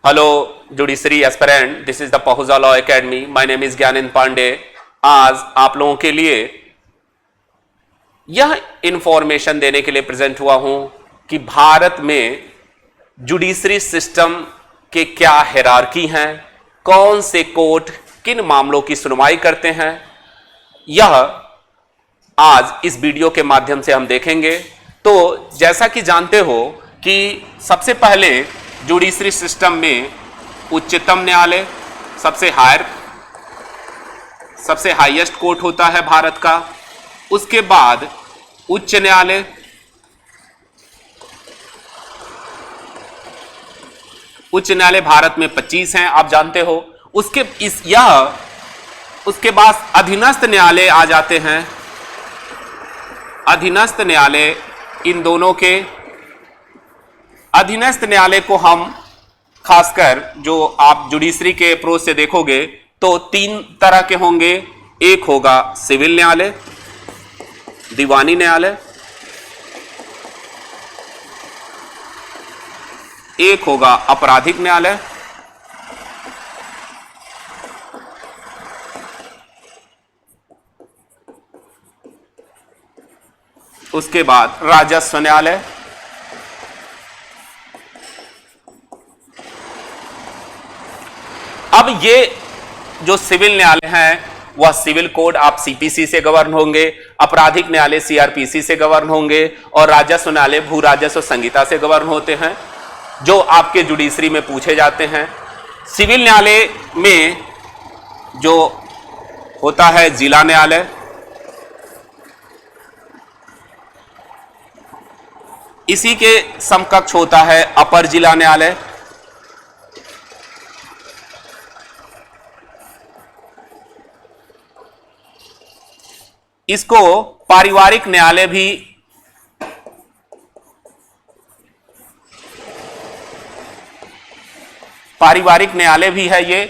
Hello, Judiciary Aspirant. This is the Pahuja Law Academy. My name is Gyanendra Pandey. आज आप लोगों के लिए यह इंफॉर्मेशन देने के लिए प्रेजेंट हुआ हूं कि भारत में जुडिशरी सिस्टम के क्या हायरार्की हैं, कौन से कोर्ट किन मामलों की सुनवाई करते हैं, यह आज इस वीडियो के माध्यम से हम देखेंगे। तो जैसा कि जानते हो कि सबसे पहले जुडिशरी सिस्टम में उच्चतम न्यायालय सबसे हाईएस्ट कोर्ट होता है भारत का। उसके बाद उच्च न्यायालय, उच्च न्यायालय भारत में 25 हैं, आप जानते हो। उसके बाद अधीनस्थ न्यायालय आ जाते हैं। अधीनस्थ न्यायालय, इन दोनों के अधीनस्थ न्यायालय को हम खासकर जो आप जुडिशरी के अप्रोच से देखोगे तो तीन तरह के होंगे। एक होगा सिविल न्यायालय, दीवानी न्यायालय, एक होगा आपराधिक न्यायालय, उसके बाद राजस्व न्यायालय, अब ये जो सिविल न्यायालय हैं वह सिविल कोड आप सीपीसी से गवर्न होंगे, आपराधिक न्यायालय सीआरपीसी से गवर्न होंगे और राजस्व न्यायालय भू राजस्व संहिता से गवर्न होते हैं, जो आपके जुडिशरी में पूछे जाते हैं। सिविल न्यायालय में जो होता है जिला न्यायालय, इसी के समकक्ष होता है अपर जिला न्यायालय, इसको पारिवारिक न्यायालय भी है। ये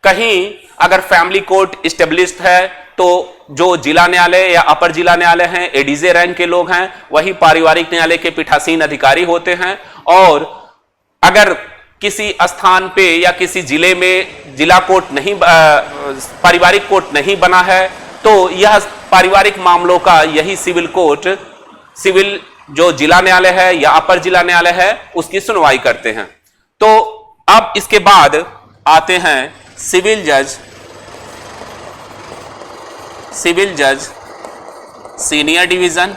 कहीं अगर फैमिली कोर्ट इस्टेब्लिश्ड है तो जो जिला न्यायालय या अपर जिला न्यायालय हैं, एडीजे रैंक के लोग हैं, वही पारिवारिक न्यायालय के पीठासीन अधिकारी होते हैं। और अगर किसी स्थान पे या किसी जिले में जिला कोर्ट नहीं, पारिवारिक कोर्ट नहीं बना है तो यह पारिवारिक मामलों का यही सिविल कोर्ट, सिविल जो जिला न्यायालय है या अपर जिला न्यायालय है, उसकी सुनवाई करते हैं। तो अब इसके बाद आते हैं सिविल जज सीनियर डिवीजन,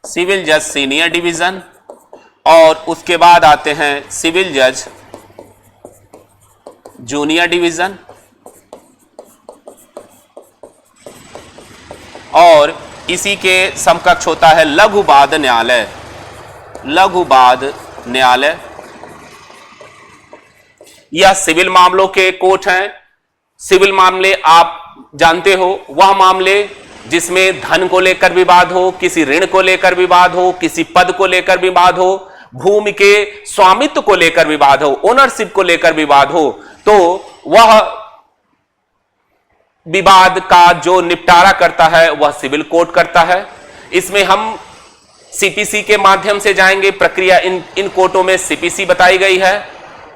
सिविल जज सीनियर डिवीजन, और उसके बाद आते हैं सिविल जज जूनियर डिवीजन, और इसी के समकक्ष होता है लघु बाद न्यायालय। यह सिविल मामलों के कोर्ट हैं। सिविल मामले आप जानते हो, वह मामले जिसमें धन को लेकर विवाद हो, किसी ऋण को लेकर विवाद हो, किसी पद को लेकर विवाद हो, भूमि के स्वामित्व को लेकर विवाद हो, ओनरशिप को लेकर विवाद हो, तो वह विवाद का जो निपटारा करता है वह सिविल कोर्ट करता है। इसमें हम सीपीसी के माध्यम से जाएंगे। प्रक्रिया इन कोर्टों में सीपीसी बताई गई है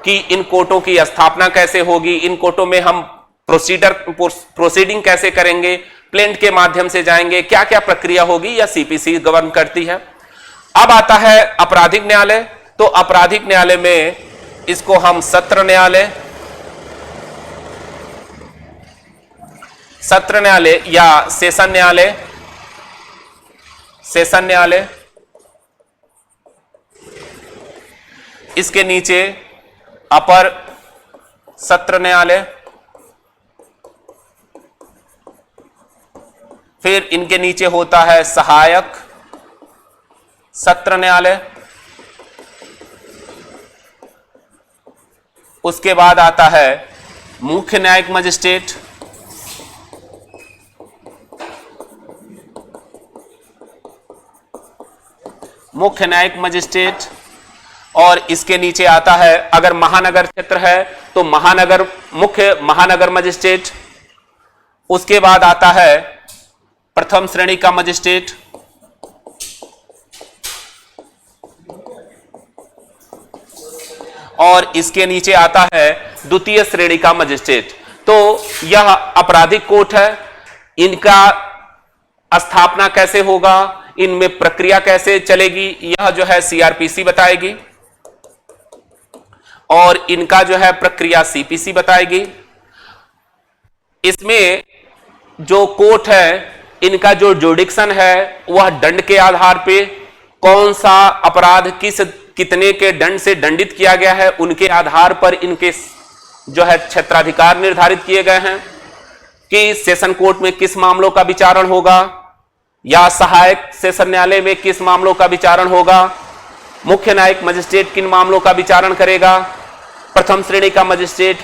कि इन कोर्टों की स्थापना कैसे होगी, इन कोर्टों में हम प्रोसीडिंग कैसे करेंगे, प्लेंट के माध्यम से जाएंगे, क्या क्या प्रक्रिया होगी, यह सीपीसी गवर्न करती है। अब आता है आपराधिक न्यायालय। तो आपराधिक न्यायालय में इसको हम सत्र न्यायालय या सेशन न्यायालय, इसके नीचे अपर सत्र न्यायालय, फिर इनके नीचे होता है सहायक सत्र न्यायालय, उसके बाद आता है मुख्य न्यायिक मजिस्ट्रेट, और इसके नीचे आता है, अगर महानगर क्षेत्र है तो मुख्य महानगर मजिस्ट्रेट। उसके बाद आता है प्रथम श्रेणी का मजिस्ट्रेट, और इसके नीचे आता है द्वितीय श्रेणी का मजिस्ट्रेट। तो यह आपराधिक कोर्ट है। इनका स्थापना कैसे होगा, इनमें प्रक्रिया कैसे चलेगी, यह जो है सीआरपीसी बताएगी और इनका जो है प्रक्रिया सीपीसी बताएगी। इसमें जो कोर्ट है, इनका जो जुरिडिक्शन है वह दंड के आधार पे, कौन सा अपराध कितने के दंड से दंडित किया गया है उनके आधार पर इनके जो है क्षेत्राधिकार निर्धारित किए गए हैं कि सेशन कोर्ट में किस मामलों का विचारण होगा या सहायक सेशन न्यायालय में किस मामलों का विचारण होगा, मुख्य न्यायिक मजिस्ट्रेट किन मामलों का विचारण करेगा, प्रथम श्रेणी का मजिस्ट्रेट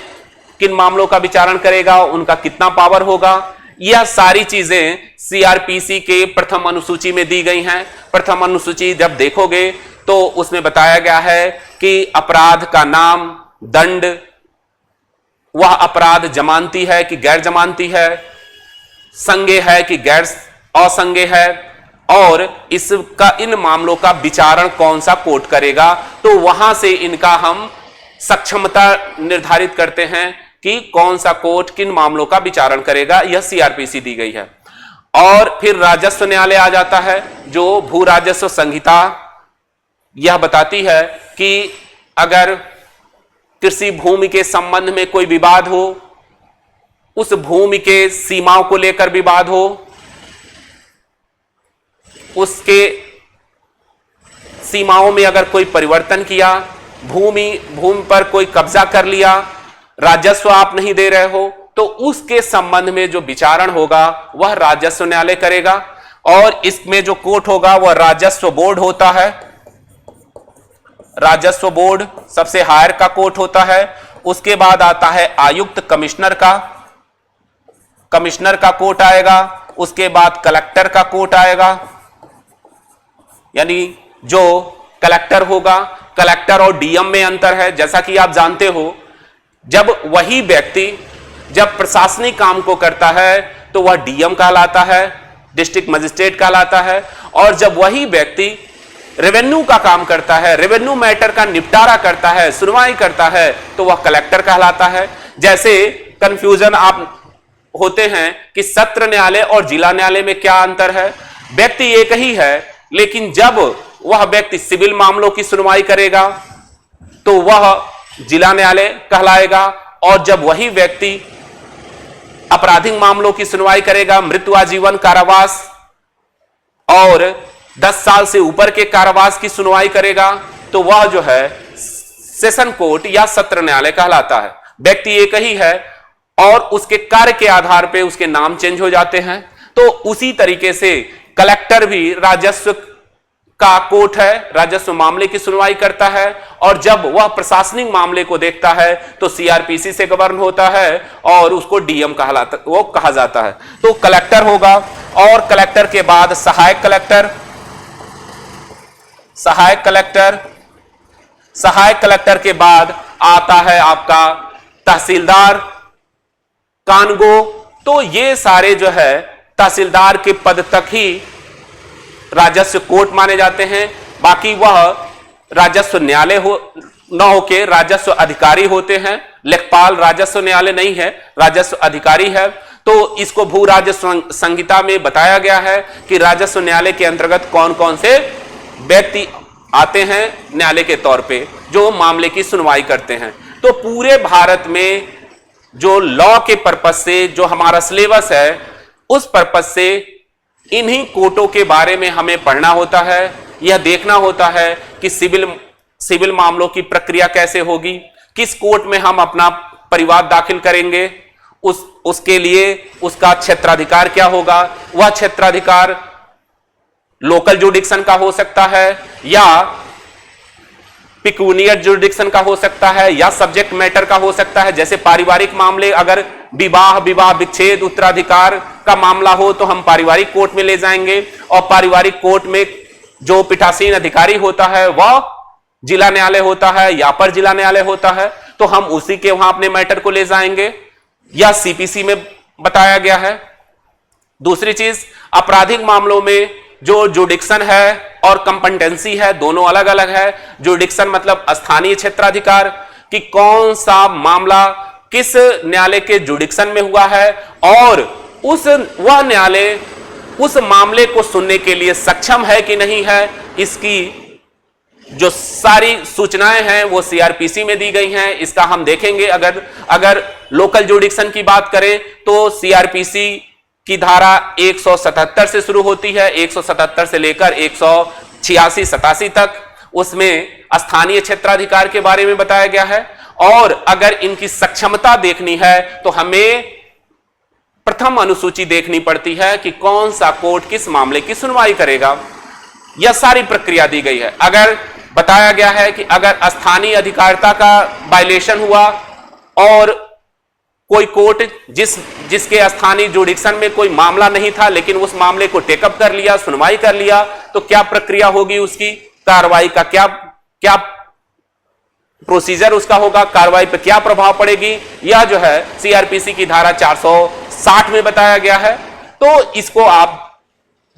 किन मामलों का विचारण करेगा, उनका कितना पावर होगा। यह सारी चीजें सीआरपीसी के प्रथम अनुसूची में दी गई हैं। प्रथम अनुसूची जब देखोगे तो उसमें बताया गया है कि अपराध का नाम, दंड, वह अपराध जमानती है कि गैर जमानती है, संज्ञेय है कि गैर असंज्ञेय है, और इसका इन मामलों का विचारण कौन सा कोर्ट करेगा। तो वहां से इनका हम सक्षमता निर्धारित करते हैं कि कौन सा कोर्ट किन मामलों का विचारण करेगा। यह सीआरपीसी दी गई है। और फिर राजस्व न्यायालय आ जाता है, जो भू राजस्व संहिता यह बताती है कि अगर कृषि भूमि के संबंध में कोई विवाद हो, उस भूमि के सीमाओं को लेकर विवाद हो, उसके सीमाओं में अगर कोई परिवर्तन किया, भूमि पर कोई कब्जा कर लिया, राजस्व आप नहीं दे रहे हो, तो उसके संबंध में जो विचारण होगा वह राजस्व न्यायालय करेगा। और इसमें जो कोर्ट होगा वह राजस्व बोर्ड होता है। राजस्व बोर्ड सबसे हायर का कोर्ट होता है। उसके बाद आता है आयुक्त कमिश्नर का कोर्ट आएगा। उसके बाद कलेक्टर का कोर्ट आएगा। यानी जो कलेक्टर होगा, कलेक्टर और डीएम में अंतर है। जैसा कि आप जानते हो, जब वही व्यक्ति जब प्रशासनिक काम को करता है तो वह डीएम कहलाता है, डिस्ट्रिक्ट मजिस्ट्रेट कहलाता है। और जब वही व्यक्ति रेवेन्यू का काम करता है, रेवेन्यू मैटर का निपटारा करता है, सुनवाई करता है, तो वह कलेक्टर कहलाता है। जैसे कंफ्यूजन आप होते हैं कि सत्र न्यायालय और जिला न्यायालय में क्या अंतर है। व्यक्ति एक ही है, लेकिन जब वह व्यक्ति सिविल मामलों की सुनवाई करेगा तो वह जिला न्यायालय कहलाएगा, और जब वही व्यक्ति आपराधिक मामलों की सुनवाई करेगा, मृत्यु आजीवन कारावास और 10 साल से ऊपर के कारावास की सुनवाई करेगा, तो वह जो है सेशन कोर्ट या सत्र न्यायालय कहलाता है। व्यक्ति एक ही है और उसके कार्य के आधार पर उसके नाम चेंज हो जाते हैं। तो उसी तरीके से कलेक्टर भी राजस्व का कोर्ट है, राजस्व मामले की सुनवाई करता है, और जब वह प्रशासनिक मामले को देखता है तो सीआरपीसी से गवर्न होता है और उसको डीएम कहा जाता है। तो कलेक्टर होगा, और कलेक्टर के बाद सहायक कलेक्टर के बाद आता है आपका तहसीलदार, कानगो। तो ये सारे जो है तहसीलदार के पद तक ही राजस्व कोर्ट माने जाते हैं। बाकी वह राजस्व न्यायालय न होके राजस्व अधिकारी होते हैं। लेखपाल राजस्व न्यायालय नहीं है, राजस्व अधिकारी है। तो इसको भू राजस्व संहिता में बताया गया है कि राजस्व न्यायालय के अंतर्गत कौन कौन से व्यक्ति आते हैं न्यायालय के तौर पे, जो मामले की सुनवाई करते हैं। तो पूरे भारत में जो लॉ के पर्पज से जो हमारा सिलेबस है, उस पर्पज से इन्हीं कोर्टों के बारे में हमें पढ़ना होता है। यह देखना होता है कि सिविल मामलों की प्रक्रिया कैसे होगी, किस कोर्ट में हम अपना परिवाद दाखिल करेंगे, उसके लिए उसका क्षेत्राधिकार क्या होगा। वह क्षेत्राधिकार लोकल जुरिडिक्शन का हो सकता है, या पिक्यूनियर जुरिडिक्शन का हो सकता है, या सब्जेक्ट मैटर का हो सकता है। जैसे पारिवारिक मामले, अगर विवाह विच्छेद उत्तराधिकार का मामला हो तो हम पारिवारिक कोर्ट में ले जाएंगे, और पारिवारिक कोर्ट में जो पीठासीन अधिकारी होता है वह जिला न्यायालय होता है या अपर जिला न्यायालय होता है, तो हम उसी के वहां अपने मैटर को ले जाएंगे। या सीपीसी में बताया गया है। दूसरी चीज, आपराधिक मामलों में जो जुरिडिक्शन है और कंपेटेंसी है, दोनों अलग अलग है। जुरिडिक्शन मतलब स्थानीय क्षेत्राधिकार, कि कौन सा मामला किस न्यायालय के जुडिक्शन में हुआ है और वह न्यायालय उस मामले को सुनने के लिए सक्षम है कि नहीं है, इसकी जो सारी सूचनाएं हैं वो सीआरपीसी में दी गई हैं। इसका हम देखेंगे। अगर लोकल जुडिक्शन की बात करें तो सीआरपीसी की धारा 177 से शुरू होती है, 177 से लेकर 186-87 तक। उसमें स्थानीय क्षेत्राधिकार के बारे में बताया गया है। और अगर इनकी सक्षमता देखनी है तो हमें प्रथम अनुसूची देखनी पड़ती है कि कौन सा कोर्ट किस मामले की सुनवाई करेगा। यह सारी प्रक्रिया दी गई है। अगर बताया गया है कि अगर स्थानीय अधिकारिता का वायलेशन हुआ और कोई कोर्ट जिसके स्थानीय जुडिक्शन में कोई मामला नहीं था लेकिन उस मामले को टेकअप कर लिया, सुनवाई कर लिया, तो क्या प्रक्रिया होगी, उसकी कार्रवाई का क्या प्रोसीजर उसका होगा, कार्रवाई पर क्या प्रभाव पड़ेगी, यह जो है सीआरपीसी की धारा 460 में बताया गया है। तो इसको आप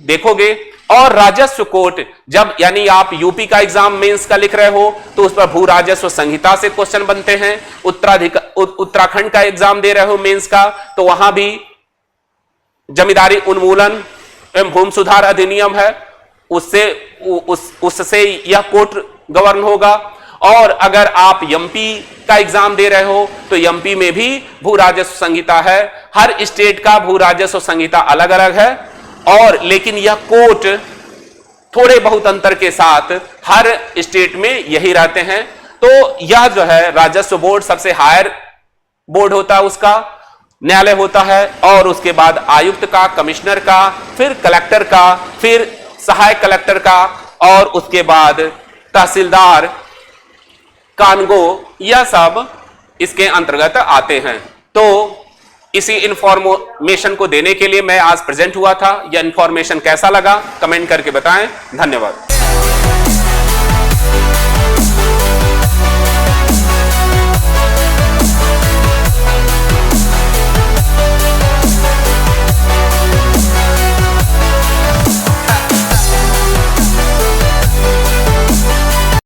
देखोगे। और राजस्व कोर्ट, जब यानी आप यूपी का एग्जाम मेंस का लिख रहे हो तो उस पर भू राजस्व संहिता से क्वेश्चन बनते हैं। उत्तराखंड का एग्जाम दे रहे हो मेंस का तो वहां भी जमींदारी उन्मूलन एवं भूमि सुधार अधिनियम है, उससे यह कोर्ट गवर्न होगा। और अगर आप एमपी का एग्जाम दे रहे हो तो एमपी में भी भू राजस्व संहिता है। हर स्टेट का भू राजस्व संहिता अलग अलग है और लेकिन यह कोर्ट थोड़े बहुत अंतर के साथ हर स्टेट में यही रहते हैं। तो यह जो है राजस्व बोर्ड सबसे हायर बोर्ड होता है, उसका न्यायालय होता है। और उसके बाद आयुक्त का, कमिश्नर का, फिर कलेक्टर का, फिर सहायक कलेक्टर का और उसके बाद तहसीलदार, कानगो, यह सब इसके अंतर्गत आते हैं। तो इसी इंफॉर्मेशन को देने के लिए मैं आज प्रेजेंट हुआ था। यह इंफॉर्मेशन कैसा लगा कमेंट करके बताएं। धन्यवाद।